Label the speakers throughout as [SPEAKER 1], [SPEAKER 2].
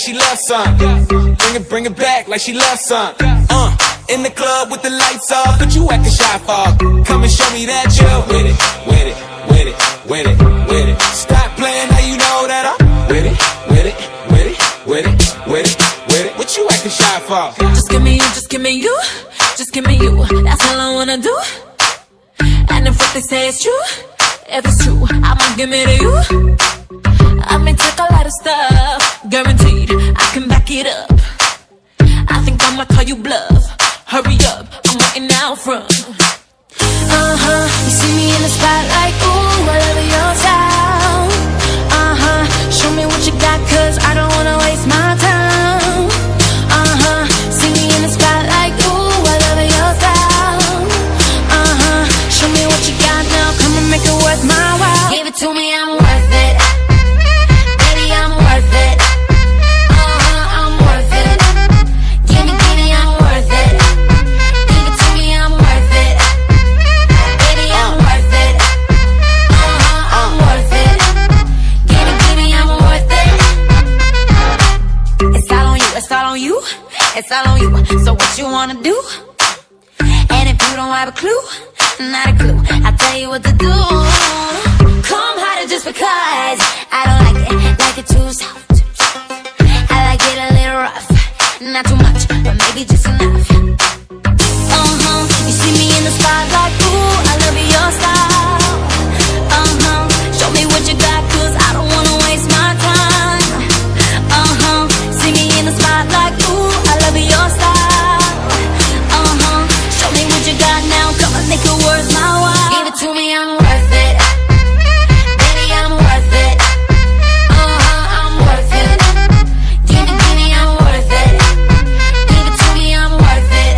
[SPEAKER 1] she loves some. Bring it back like she loves some. In the club with the lights off, but you acting shy for. Come and show me that you're with it, with it, with it, with it, with it. Stop playing, now you know that I'm with it, with it, with it, with it, with it, with it. What you acting shy for?
[SPEAKER 2] Just give me you, just give me you, just give me you. That's all I wanna do. And if what they say is true, if it's true, I'ma give it to you. I may take a lot of stuff, guaranteed I can back it up. I think I'ma call you bluff. Hurry up, I'm waiting out front.
[SPEAKER 3] You see me in the spotlight, ooh, I love your style. Show me what you got, cause I don't wanna waste my time. See me in the spotlight, ooh, I love your style. Show me what you got now, come and make it worth my while. Give it to me, I'm worth it. Baby, I'm worth it. I'm worth it. Give me, I'm worth it. Give it to me, I'm worth it. Baby, I'm worth it. I'm worth it. Give me, I'm worth it. It's all on you, it's all on you, it's all on you. So what you wanna do? And if you don't have a clue, not a clue, I'll tell you what to do. Come harder just because I don't like it too soft. I like it a little rough, not too much, but maybe just enough. You see me in the spotlight, ooh, I love your style. Show me what you got, cause I don't wanna waste my time. See me in the spotlight, ooh, I love your style. Show me what you got now, come and make it worth my while. Give it to me, I'm worth it. Baby, I'm worth it. I'm worth it. Give me, I'm worth it. Give it to me, I'm worth it.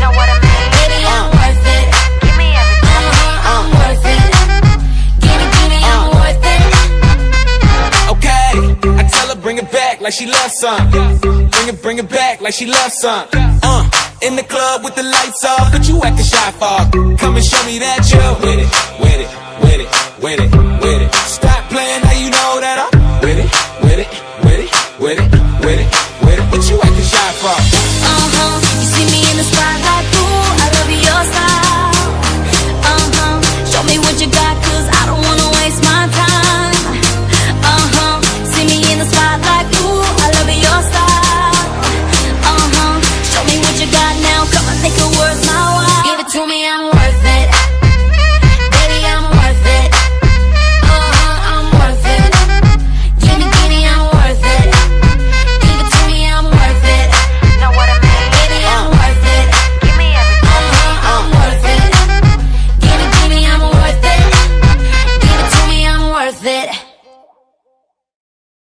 [SPEAKER 3] Know what I mean? Baby, I'm worth it. Give me everything. I'm worth it. Give me, I'm worth it.
[SPEAKER 1] Okay, I tell her bring it back like she loves some. Bring it back like she loves some. In the club with the lights off, but you acting shy for. Come and show me that you're with it, with it, with it, with it, with it. Stop playing, now you know that I'm